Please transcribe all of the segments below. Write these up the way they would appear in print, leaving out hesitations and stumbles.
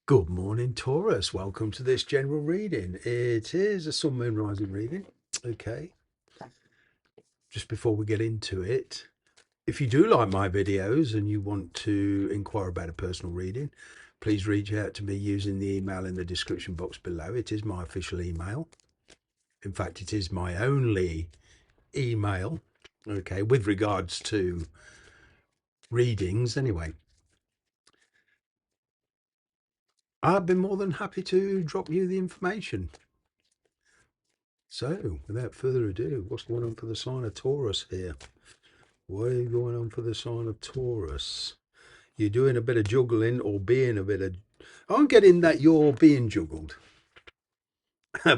Good morning, Taurus. Welcome to this general reading. It is a sun, moon, rising reading. Okay. Just before we get into it, if you do like my videos and you want to inquire about a personal reading, please reach out to me using the email in the description box below. It is my official email. In fact, it is my only email. Okay, with regards to readings, anyway. I've been more than happy to drop you the information. So, without further ado, what's going on for the sign of Taurus here? What are you going on for the sign of Taurus? You're doing a bit of juggling or being a bit of... I'm getting that you're being juggled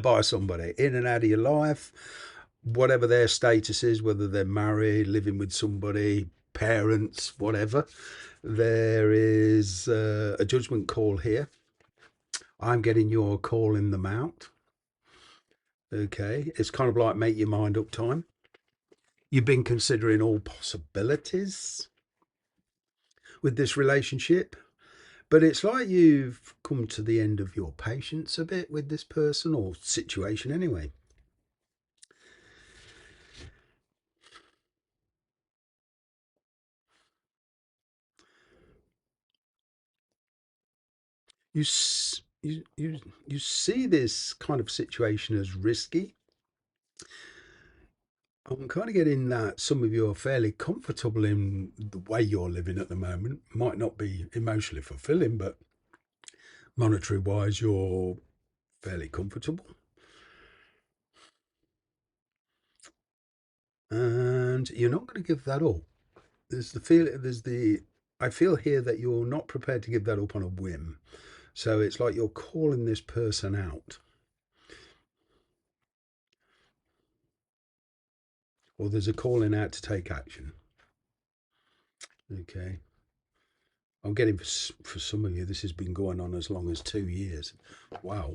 by somebody in and out of your life, whatever their status is, whether they're married, living with somebody, parents, whatever. There is a judgment call here. I'm getting you're calling them out. Okay, it's kind of like make your mind up time. You've been considering all possibilities with this relationship, but it's like you've come to the end of your patience a bit with this person or situation anyway. You you see this kind of situation as risky. I'm kind of getting that some of you are fairly comfortable in the way you're living at the moment. Might not be emotionally fulfilling, but monetary wise, you're fairly comfortable. And you're not going to give that up. I feel here that you're not prepared to give that up on a whim. So it's like you're calling this person out. Or there's a calling out to take action. Okay. I'm getting for some of you, this has been going on as long as 2 years. Wow.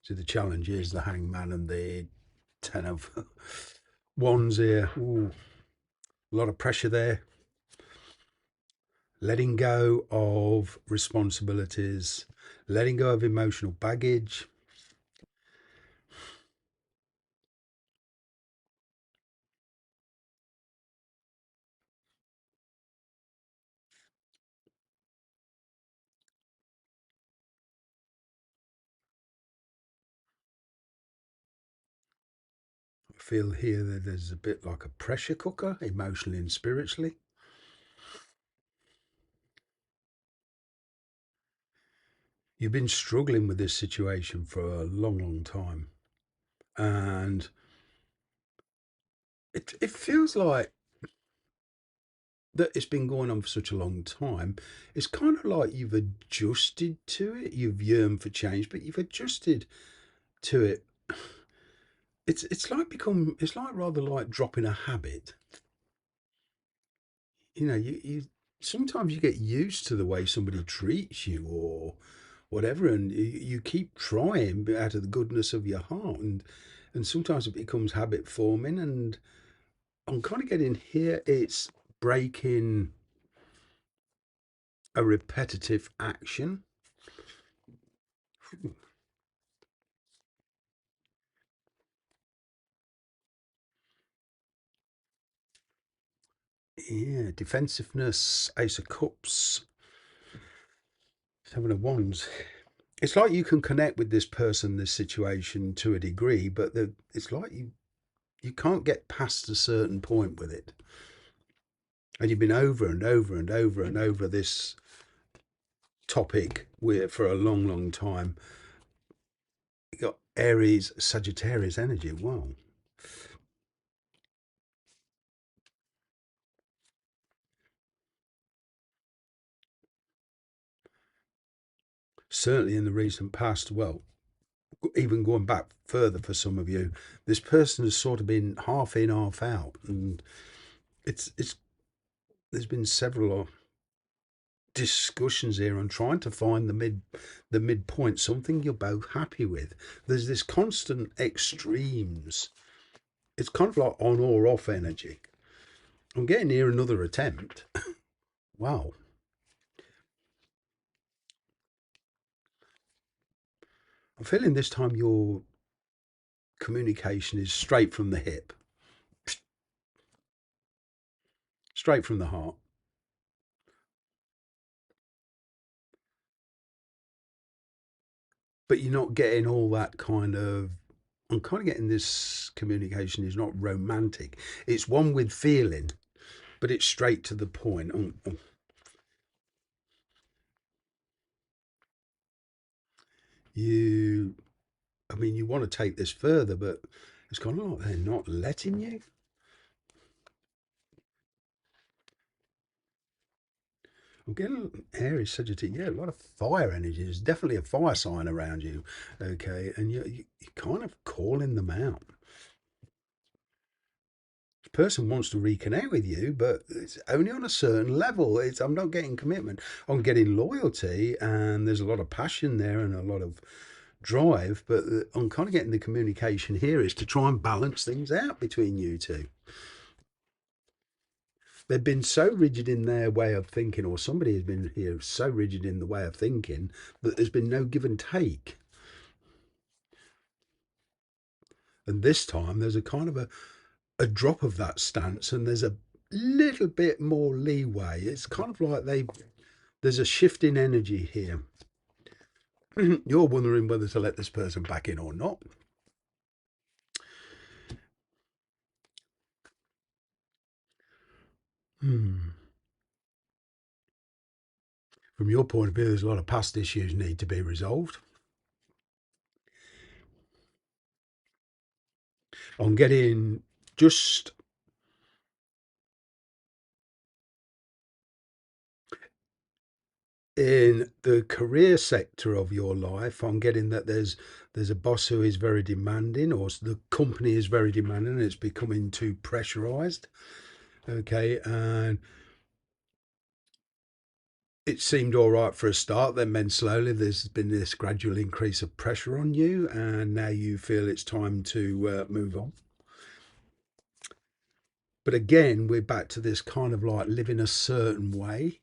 So the challenge is the hangman and the 10 of wands here. Ooh, a lot of pressure there. Letting go of responsibilities, letting go of emotional baggage. I feel here that there's a bit like a pressure cooker, emotionally and spiritually. You've been struggling with this situation for a long, long time. And it feels like that it's been going on for such a long time. It's kind of like you've adjusted to it. You've yearned for change, but you've adjusted to it. It's like rather like dropping a habit. You sometimes you get used to the way somebody treats you or whatever, and you keep trying out of the goodness of your heart, and sometimes it becomes habit forming. And I'm kind of getting here, it's breaking a repetitive action. Yeah, defensiveness, Ace of Cups, Seven of Wands. It's like you can connect with this person, this situation to a degree, but it's like you can't get past a certain point with it. And you've been over and over and over and over this topic for a long, long time. You got Aries, Sagittarius energy. Wow. Certainly in the recent past, well, even going back further for some of you, this person has sort of been half in, half out, and it's there's been several discussions here on trying to find the midpoint, something you're both happy with. There's this constant extremes. It's kind of like on or off energy. I'm getting here another attempt. Wow. I'm feeling this time your communication is straight from the hip, straight from the heart. But you're not getting all that kind of. I'm kind of getting this communication is not romantic. It's one with feeling, but it's straight to the point. You, I mean, you want to take this further, but it's kind of like they're not letting you. I'm getting Aries, Sagittarius, yeah, a lot of fire energy. There's definitely a fire sign around you, okay, and you're kind of calling them out. This person wants to reconnect with you, but it's only on a certain level. I'm not getting commitment. I'm getting loyalty, and there's a lot of passion there and a lot of drive, but I'm kind of getting the communication here is to try and balance things out between you two. They've been so rigid in their way of thinking, or somebody has been here so rigid in the way of thinking that there's been no give and take. And this time there's a kind of a drop of that stance, and there's a little bit more leeway. It's kind of like there's a shift in energy here. You're wondering whether to let this person back in or not. Hmm. From your point of view, there's a lot of past issues need to be resolved. On getting just in the career sector of your life, I'm getting that there's a boss who is very demanding, or the company is very demanding, and it's becoming too pressurized. Okay, and it seemed all right for a start. Then slowly there's been this gradual increase of pressure on you, and now you feel it's time to move on. But again, we're back to this kind of like living a certain way,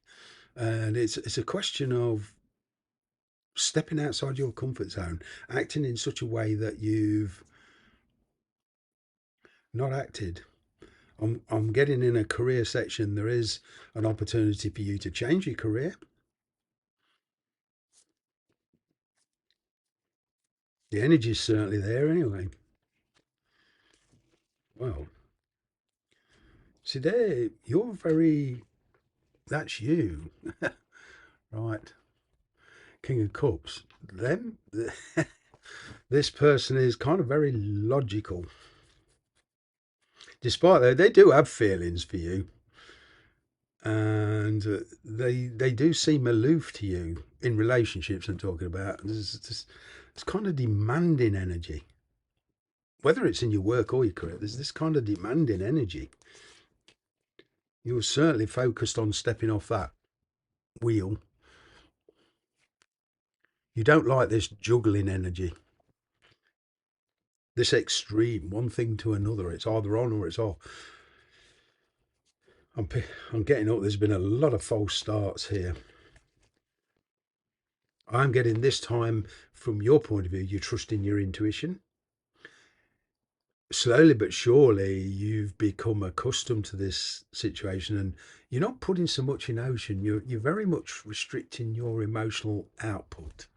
and it's a question of stepping outside your comfort zone, acting in such a way that you've not acted. I'm getting in a career section. There is an opportunity for you to change your career. The energy is certainly there anyway. Well, see there, you're very. That's you, right? King of Cups. Them. This person is kind of very logical. Despite that, they do have feelings for you, and they do seem aloof to you in relationships. I'm talking about. It's kind of demanding energy, whether it's in your work or your career. There's this kind of demanding energy. You're certainly focused on stepping off that wheel. You don't like this juggling energy, this extreme, one thing to another. It's either on or it's off. I'm, I'm getting up. There's been a lot of false starts here. I'm getting this time, from your point of view, you're trusting your intuition. Slowly but surely, you've become accustomed to this situation, and you're not putting so much in ocean. You're very much restricting your emotional output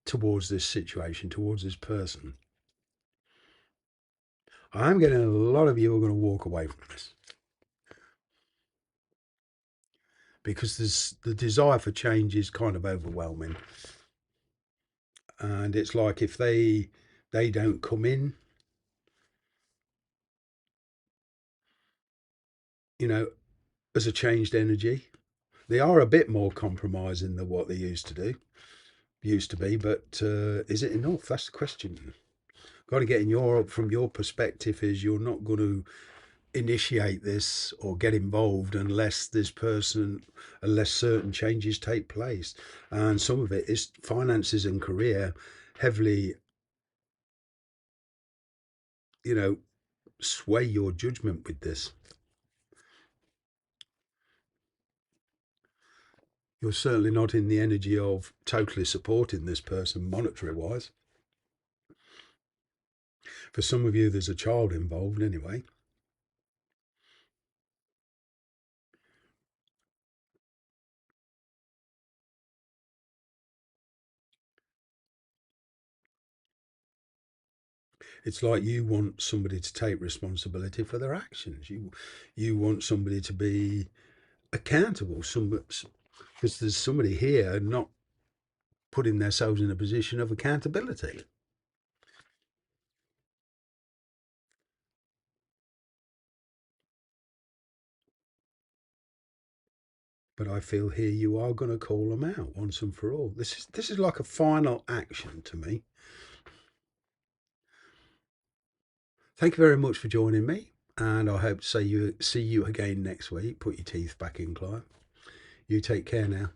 towards this situation, towards this person. I'm getting a lot of you are going to walk away from this because there's the desire for change is kind of overwhelming, and it's like if they don't come in, you know, as a changed energy, they are a bit more compromising than what they used to be. But is it enough? That's the question. Got to get in your from your perspective is you're not going to initiate this or get involved unless certain changes take place, and some of it is finances and career heavily, you know, sway your judgment with this. You're certainly not in the energy of totally supporting this person monetary wise. For some of you, there's a child involved anyway. It's like you want somebody to take responsibility for their actions. You want somebody to be accountable. Because there's somebody here not putting themselves in a position of accountability. But I feel here you are going to call them out once and for all. This is like a final action to me. Thank you very much for joining me, and I hope to see you again next week. Put your teeth back in, Clive. You take care now.